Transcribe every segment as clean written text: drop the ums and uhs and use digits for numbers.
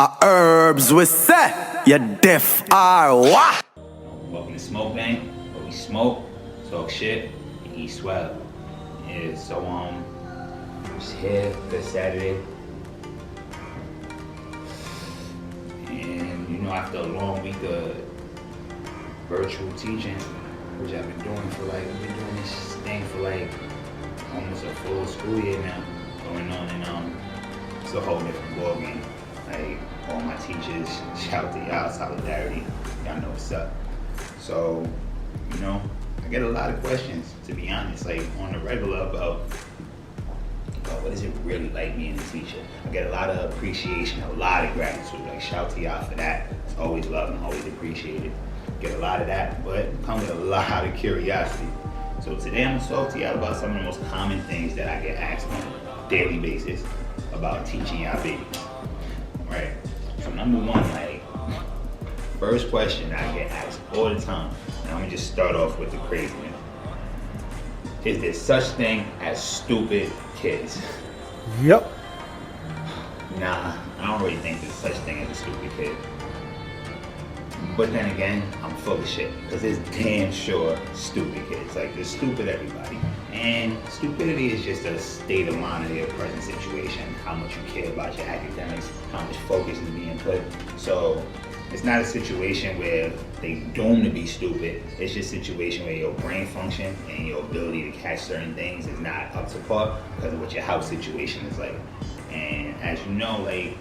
Herbs we say, you deaf or what? Welcome to Mukbang, where we smoke, talk shit, and eat swell. Yeah, so just here this Saturday, and after a long week of virtual teaching, which I've been doing this thing for almost a full school year now, going on, and it's a whole different ballgame. Like, all my teachers, shout to y'all, solidarity, y'all know what's up. So, I get a lot of questions, to be honest, on the regular about what is it really like being a teacher? I get a lot of appreciation, a lot of gratitude, shout to y'all for that. It's always love and always appreciated. Get a lot of that, but it comes with a lot of curiosity. So today I'm gonna talk to y'all about some of the most common things that I get asked on a daily basis about teaching y'all babies. Right. So number one, first question I get asked all the time, and I'm gonna just start off with the crazy one. Is there such thing as stupid kids? Yep. Nah, I don't really think there's such thing as a stupid kid. But then again, I'm full of shit, because there's damn sure stupid kids. There's stupid everybody. And stupidity is just a state of mind of their present situation, how much you care about your academics, how much focus is being put. So it's not a situation where they doomed to be stupid. It's just a situation where your brain function and your ability to catch certain things is not up to par because of what your house situation is like. And as you know, we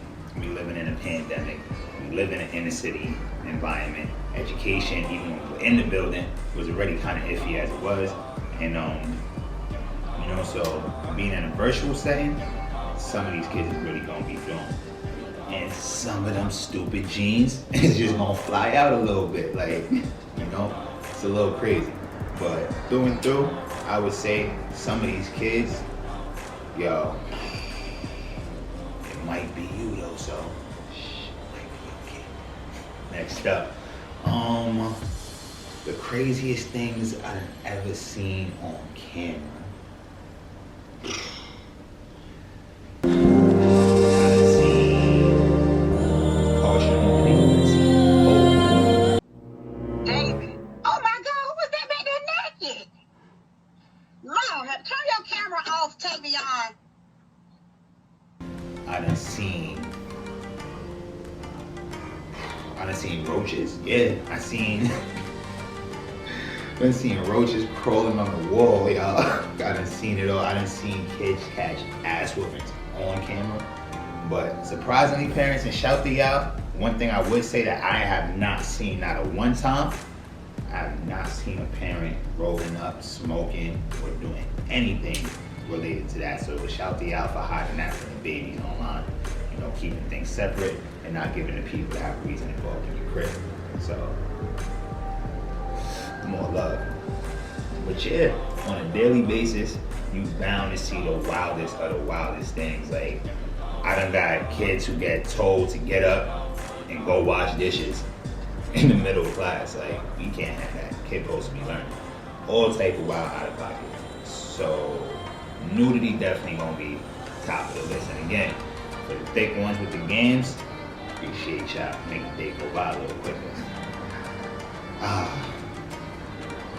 living in a pandemic, we live in an inner city environment. Education, even when we were in the building, was already kind of iffy as it was. And so being in a virtual setting, some of these kids is really gonna be doomed. And some of them stupid genes is just gonna fly out a little bit. It's a little crazy. But through and through, I would say some of these kids, it might be you, so it might be okay. Next up, the craziest things I've ever seen on camera. I done seen roaches. Yeah, I done seen roaches crawling on the wall, y'all. I done seen it all. I done seen kids catch ass whoopings on camera. But surprisingly, parents, and shout to y'all, one thing I would say that I have not seen, not a one time, I have not seen a parent rolling up, smoking, or doing anything related to that. So shout to y'all for hiding that from the babies online. Keeping things separate and not giving the people that have reason involved in your crib. So, more love. But yeah, on a daily basis, you bound to see the wildest of the wildest things. I done got kids who get told to get up and go wash dishes in the middle of class. You can't have that. Kid supposed to be learning. All type of wild out of pocket. So, nudity definitely gonna be top of the list. And again, for the thick ones with the games, appreciate y'all. Make the day go by a little quicker.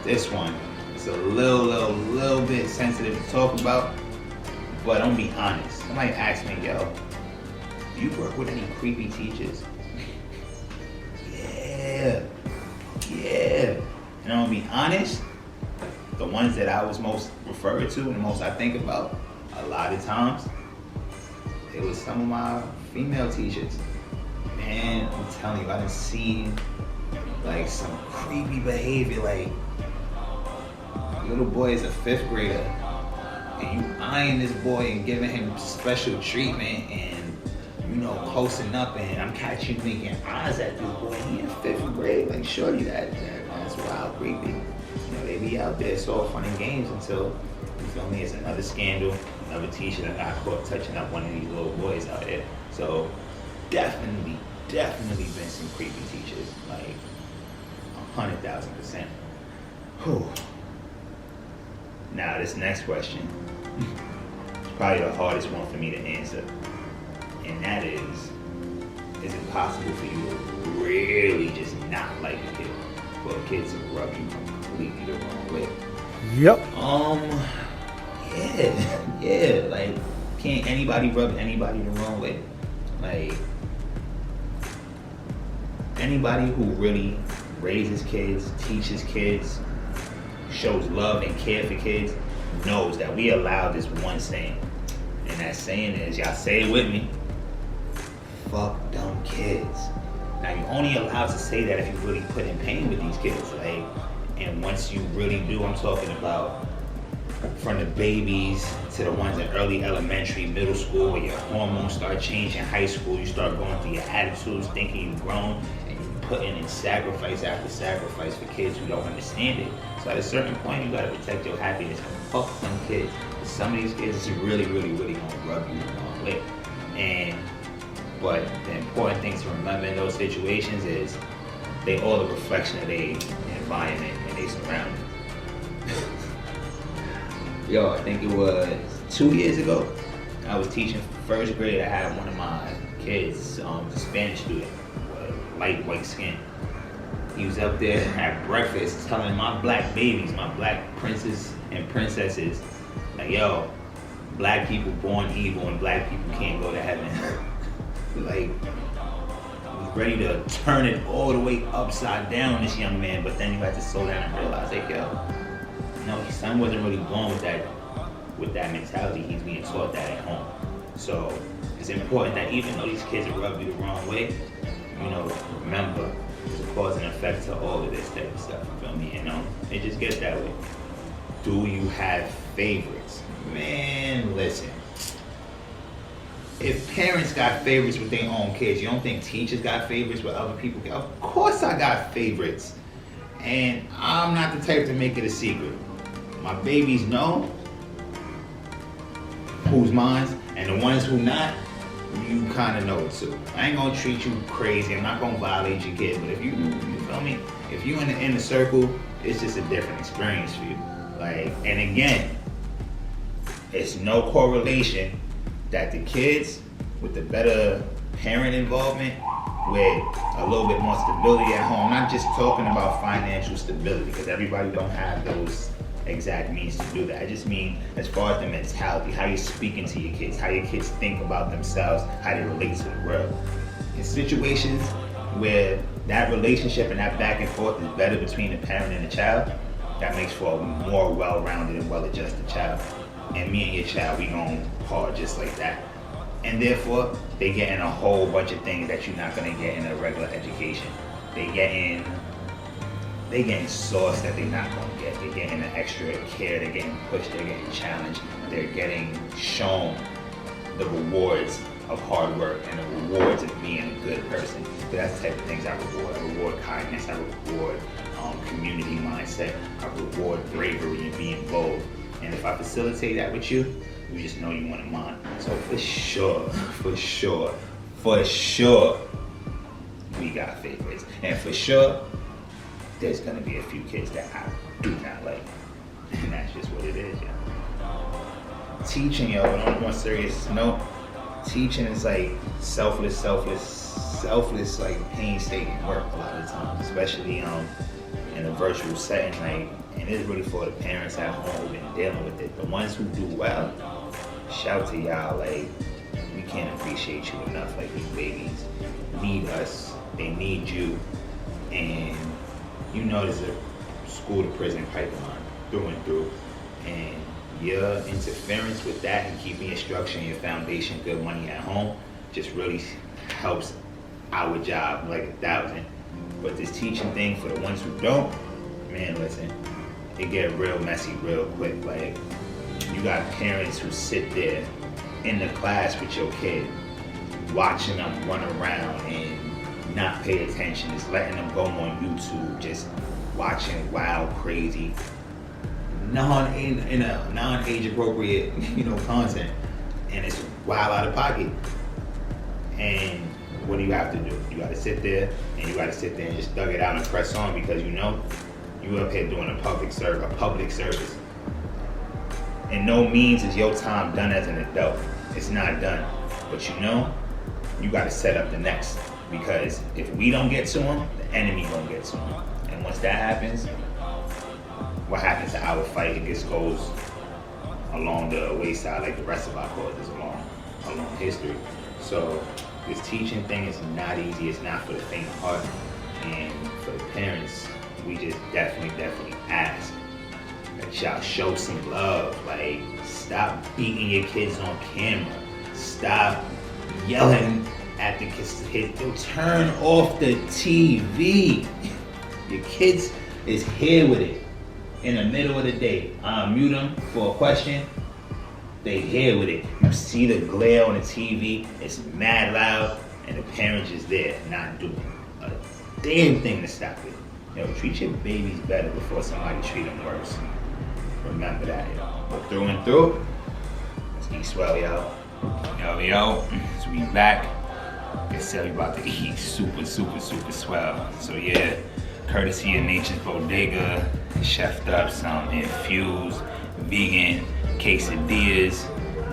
This one is a little bit sensitive to talk about, but I'm gonna be honest. Somebody asked me, yo, do you work with any creepy teachers? Yeah. And I'm gonna be honest, the ones that I was most referred to and the most I think about, a lot of times, it was some of my female teachers. Man, I'm telling you, I done seen some creepy behavior. Little boy is a 5th grader, and you eyeing this boy and giving him special treatment, and closing up, and I'm catching you making eyes at this boy. He in 5th grade, shorty, that's wild, creepy. They be out there, it's all fun and games until, you feel me, it's another scandal. Another teacher that got caught touching up one of these little boys out there. So definitely been some creepy teachers, 100,000%. Now this next question is probably the hardest one for me to answer. And that is, is it possible for you to really just not like a kid, for a kid to rub you completely the wrong way? Yep. Yeah, like, can't anybody rub anybody the wrong way? Like, anybody who really raises kids, teaches kids, shows love and care for kids, knows that we allow this one saying. And that saying is, y'all say it with me, fuck dumb kids. Now, you're only allowed to say that if you really put in pain with these kids. Like, and once you really do, I'm talking about from the babies to the ones in early elementary, middle school, where your hormones start changing, high school, you start going through your attitudes, thinking you've grown, and you're putting in sacrifice after sacrifice for kids who don't understand it. So at a certain point, you gotta protect your happiness. Fuck some kids. Some of these kids is really gonna rub you the wrong way. But the important thing to remember in those situations is they all a reflection of their environment and their surroundings. Yo, I think it was 2 years ago, I was teaching first grade. I had one of my kids, a Spanish student, light white skin. He was up there at breakfast telling my black babies, my black princes and princesses, like, yo, black people born evil and black people can't go to heaven. Like, I was ready to turn it all the way upside down, this young man, but then you had to slow down and realize, like, yo, no, his son wasn't really born with that mentality. He's being taught that at home. So it's important that even though these kids rub you the wrong way, remember there's a cause and effect to all of this type of stuff. You feel me? It just gets that way. Do you have favorites? Man, listen. If parents got favorites with their own kids, you don't think teachers got favorites with other people? Of course I got favorites. And I'm not the type to make it a secret. My babies know who's mine, and the ones who not, you kind of know it too. I ain't gonna treat you crazy. I'm not gonna violate your kid, but if you feel me? If you in the circle, it's just a different experience for you. Like, and again, it's no correlation that the kids with the better parent involvement, with a little bit more stability at home. I'm not just talking about financial stability, because everybody don't have those exact means to do that. I just mean as far as the mentality, how you're speaking to your kids, how your kids think about themselves, how they relate to the world. In situations where that relationship and that back and forth is better between the parent and the child, that makes for a more well-rounded and well-adjusted child. And me and your child, we gon' hard just like that. And therefore, they getting a whole bunch of things that you're not gonna get in a regular education. They getting sauce that they're not gonna get. They're getting the extra care, they're getting pushed, they're getting challenged, they're getting shown the rewards of hard work and the rewards of being a good person. So that's the type of things I reward. I reward kindness, I reward community mindset, I reward bravery and being bold. And if I facilitate that with you, you just know you one of mine. So for sure, we got favorites. And for sure, there's gonna be a few kids that I do not like. And that's just what it is, yo. Teaching, yo, on a more serious note, teaching is like selfless, like painstaking work a lot of times, especially in a virtual setting, like, and it's really for the parents at home who've been dealing with it. The ones who do well, shout to y'all, like, we can't appreciate you enough. Like, these babies need us, they need you, and there's a school to prison pipeline through and through, and your interference with that and keeping your structure and your foundation good money at home just really helps our job like 1,000. But this teaching thing, for the ones who don't, man, listen, it get real messy real quick. Like, you got parents who sit there in the class with your kid, watching them run around and not pay attention, just letting them go on YouTube, just watching wild, crazy, non-age appropriate, content, and it's wild out of pocket. And what do you have to do? You got to sit there, and you got to sit there and just thug it out and press on, because you up here doing a public service. And no means is your time done as an adult. It's not done. But you got to set up the next. Because if we don't get to him, the enemy gonna get to him. And once that happens, what happens to our fight? It just goes along the wayside like the rest of our causes along history. So this teaching thing is not easy. It's not for the faint of heart. And for the parents, we just definitely ask that y'all show some love. Like, stop beating your kids on camera. Stop yelling at the kids. Yo, turn off the TV. Your kids is here with it in the middle of the day. Mute them for a question. They here with it. You see the glare on the TV. It's mad loud, and the parents is there not doing a damn thing to stop it. Yo, treat your babies better before somebody treat them worse. Remember that, yo. But through and through, let's eat swell, yo. Yo, so we back. Guess we about to eat super swell. So yeah, courtesy of Nature's Bodega, chefed up some infused vegan quesadillas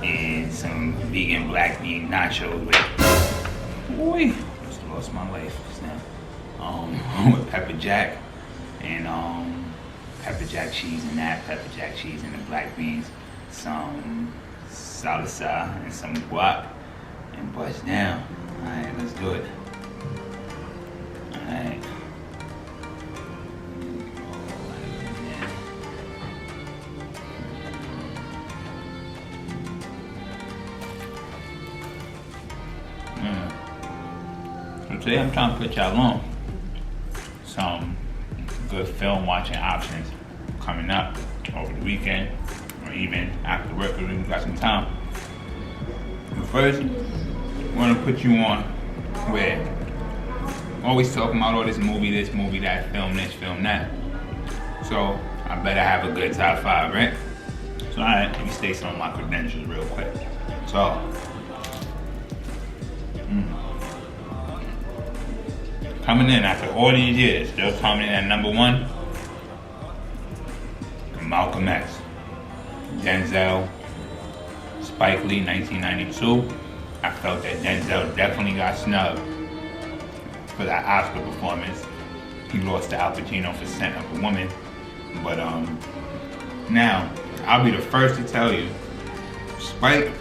and some vegan black bean nachos with, boy, just lost my life just now. With pepper jack and pepper jack cheese and that, pepper jack cheese and the black beans, some salsa and some guac, and bust down. Alright, let's do it. Alright. So today I'm trying to put y'all on some good film watching options coming up over the weekend or even after work if we got some time. But first, I want to put you on where always talking about all this movie, that, film this, film that. So I better have a good top 5, right? So alright, let me state some of my credentials real quick. So coming in after all these years, still coming in at number 1, Malcolm X, Denzel, Spike Lee, 1992. I felt that Denzel definitely got snubbed for that Oscar performance. He lost to Al Pacino for Scent of a Woman. But now, I'll be the first to tell you, Spike,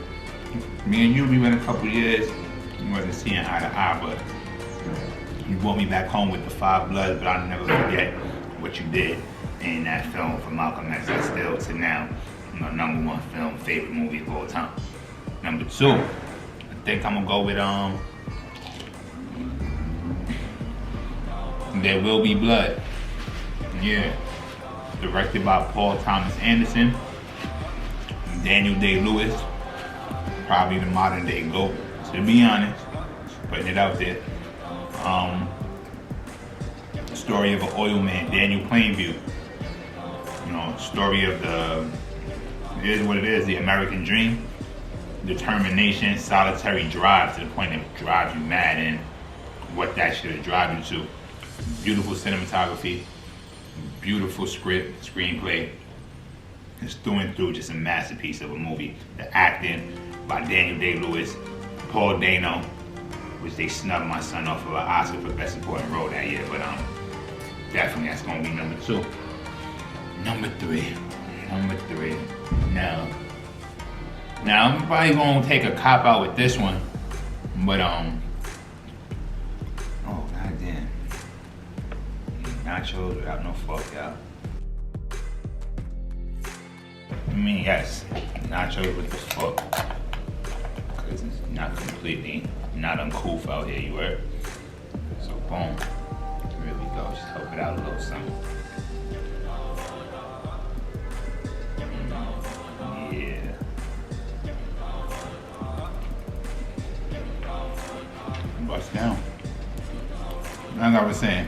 me and you, we went a couple years, we wasn't seeing eye to eye, but you brought me back home with the 5 Bloods, but I'll never forget what you did in that film for Malcolm X. That's still to now my number 1 film, favorite movie of all time. Number 2, I think I'm gonna go with There Will Be Blood. Yeah, directed by Paul Thomas Anderson, Daniel Day-Lewis, probably the modern day GOAT. To be honest, putting it out there. Story of an oil man, Daniel Plainview. You know, story of it is what it is, the American dream, determination, solitary drive to the point that drives you mad, and what that should drive you to. Beautiful cinematography, beautiful script, screenplay. It's through and through just a masterpiece of a movie. The acting by Daniel Day-Lewis, Paul Dano, which they snubbed my son off of an Oscar for Best Supporting Role that year, but definitely that's gonna be number 2. Number three. Now I'm probably gonna take a cop out with this one, but oh goddamn, nachos without no fork, y'all. I mean, yes, nachos with the fork, because it's not uncouth out here, you heard? So boom, here we go, just help it out a little something. Yeah. Bust down. Like I was saying,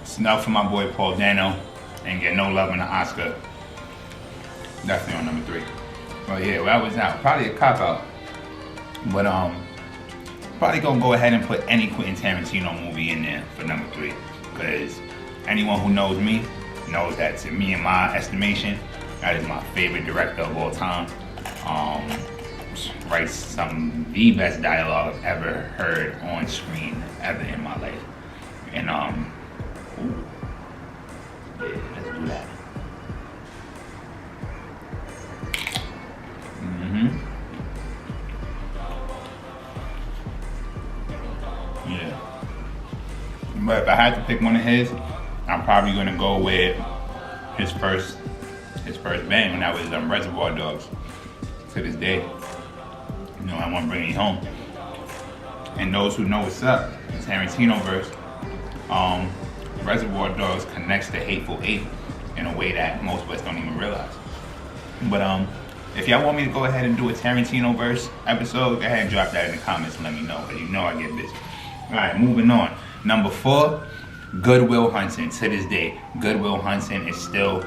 snub for my boy Paul Dano, and get no love in the Oscar. Definitely on number 3. Well, yeah, well, that was out. Probably a cop out. But probably gonna go ahead and put any Quentin Tarantino movie in there for number 3, because anyone who knows me knows that, to me, in my estimation, that is my favorite director of all time. writes some the best dialogue I've ever heard on screen ever in my life. And ooh, yeah, let's do that. Yeah. But if I had to pick one of his, I'm probably gonna go with his first band when that was Reservoir Dogs. To this day, you know, I want to bring it home. And those who know what's up, Tarantino verse, Reservoir Dogs connects to Hateful Eight in a way that most of us don't even realize. But if y'all want me to go ahead and do a Tarantino verse episode, go ahead and drop that in the comments and let me know, because you know I get busy. Alright, moving on. Number 4, Good Will Hunting. To this day, Good Will Hunting is still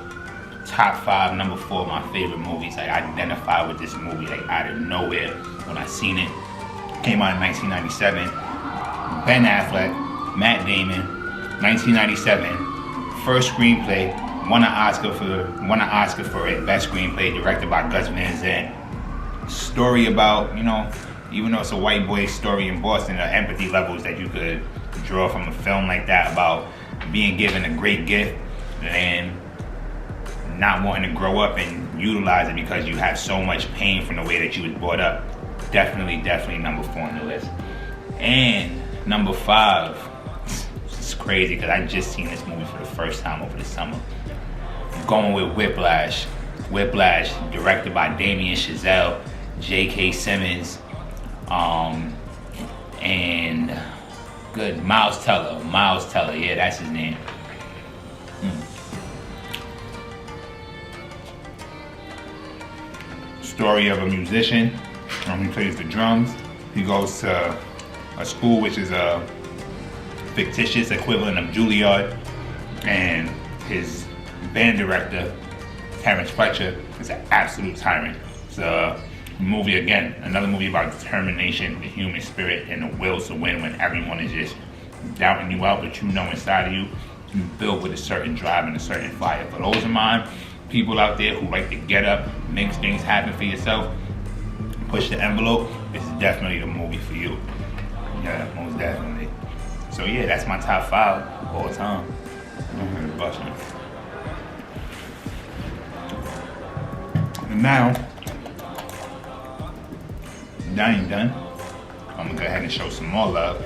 top 5, number 4 of my favorite movies. I identify with this movie like out of nowhere when I seen it. Came out in 1997. Ben Affleck, Matt Damon, 1997. First screenplay, won an Oscar for it. Best screenplay, directed by Gus Van Sant. Story about, you know, even though it's a white boy story in Boston, the empathy levels that you could draw from a film like that about being given a great gift and not wanting to grow up and utilize it because you have so much pain from the way that you was brought up. Definitely number 4 on the list. And number 5, it's crazy because I just seen this movie for the first time over the summer. I'm going with Whiplash. Whiplash, directed by Damien Chazelle, J.K. Simmons, and good Miles Teller, yeah, that's his name. Story of a musician. He plays the drums. He goes to a school which is a fictitious equivalent of Juilliard, and his band director, Terrence Fletcher, is an absolute tyrant. It's a movie, again, another movie about determination, the human spirit, and the will to win when everyone is just doubting you out, but you know inside of you, you're built with a certain drive and a certain fire. For those of mine, people out there who like to get up, make things happen for yourself, push the envelope, this is definitely the movie for you. Yeah, most definitely. So yeah, that's my top 5 of all time. And now, that ain't done. I'm gonna go ahead and show some more love.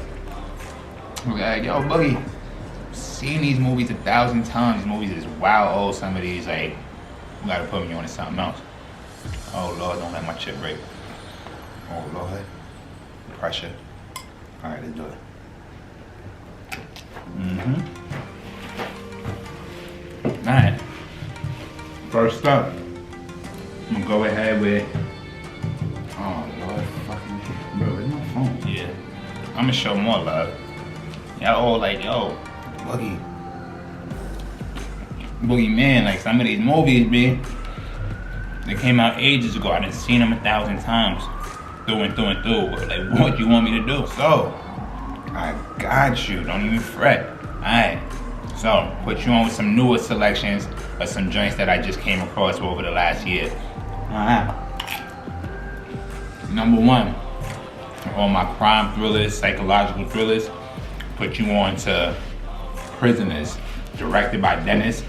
Like, yo, Boogie, seen these movies 1,000 times. These movies is wow old. Some of these, like, you gotta put me on to something else. Oh Lord, don't let my chip break. Oh Lord, pressure. All right, let's do it. All right. First up, I'm gonna go ahead with. Oh Lord, fucking bro, where's my phone? Yeah, I'm gonna show more love. Y'all all like, yo, Boogie Man, like some of these movies, man, they came out ages ago. I done seen them 1,000 times, through and through. Like, what you want me to do? So, I got you. Don't even fret. Alright. So, put you on with some newer selections of some joints that I just came across over the last year. Alright. Number 1, all my crime thrillers, psychological thrillers, put you on to Prisoners, directed by Dennis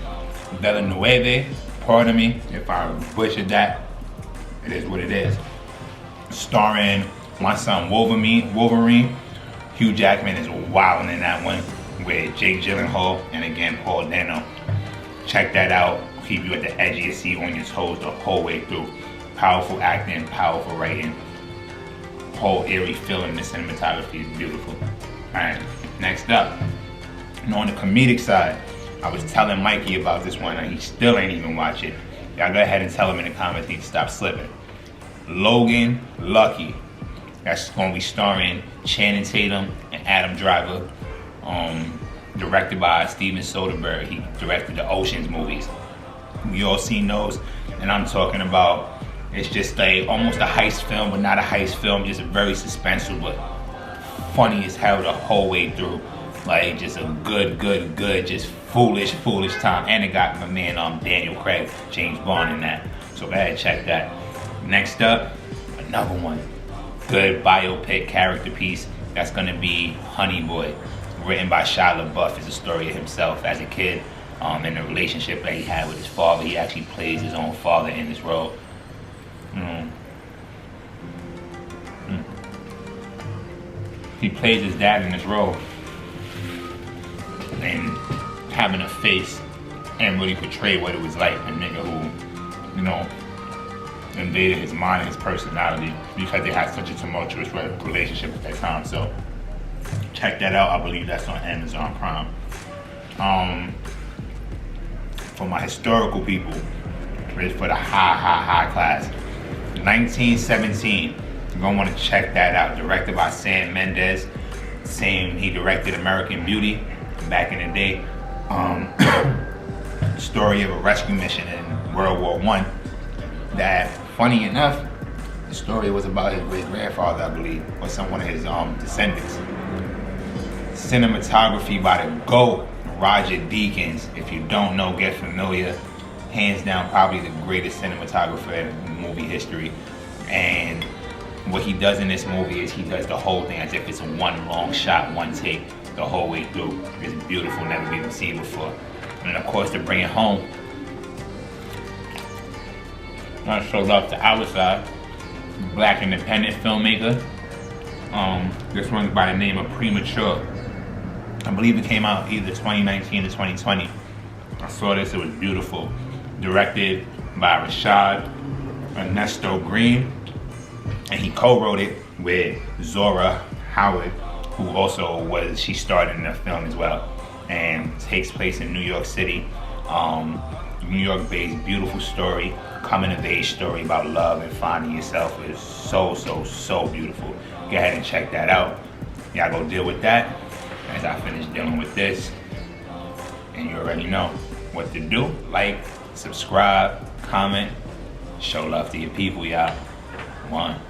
Villeneuve. Pardon me if I butchered that. It is what it is. Starring my son Wolverine. Hugh Jackman is wilding in that one with Jake Gyllenhaal and again Paul Dano. Check that out. Keep you at the edge of your seat, on your toes the whole way through. Powerful acting, powerful writing, whole eerie feeling. The cinematography is beautiful. Alright, next up, and on the comedic side, I was telling Mikey about this one and he still ain't even watch it. Y'all go ahead and tell him in the comments he needs to stop slipping. Logan Lucky. That's going to be starring Channing Tatum and Adam Driver. Directed by Steven Soderbergh. He directed the Ocean's movies. We all seen those, and I'm talking about, it's just like almost a heist film, but not a heist film, just very suspenseful, but funny as hell the whole way through. Like, just a good, just foolish time. And it got my man Daniel Craig, James Bond in that. So go ahead, check that. Next up, another one. Good biopic character piece. That's gonna be Honey Boy, written by Shia LaBeouf. It's a story of himself as a kid, and the relationship that he had with his father. He actually plays his own father in this role. He plays his dad in this role, and having a face and really portray what it was like, a nigga who, you know, invaded his mind and his personality because they had such a tumultuous relationship at that time. So check that out. I believe that's on Amazon Prime. For my historical people, it's for the high class. 1917. You're gonna want to check that out. Directed by Sam Mendes. He directed American Beauty back in the day. Story of a rescue mission in World War I. That, funny enough, the story was about his great grandfather, I believe, or one of his descendants. Cinematography by the GOAT, Roger Deakins. If you don't know, get familiar. Hands down, probably the greatest cinematographer in movie history. And what he does in this movie is he does the whole thing as if it's one long shot, one take, the whole way through. It's beautiful, never been seen before. And of course, to bring it home, I show love to Outside, black independent filmmaker. This one's by the name of Premature. I believe it came out either 2019 or 2020. I saw this, it was beautiful. Directed by Rashad Ernesto Green, and he co-wrote it with Zora Howard, who also she starred in the film as well, and takes place in New York City. New York-based, beautiful story, coming-of-age story about love and finding yourself. It's so beautiful. Go ahead and check that out. Y'all go deal with that as I finish dealing with this. And you already know what to do. Like, subscribe, comment, show love to your people, y'all. One.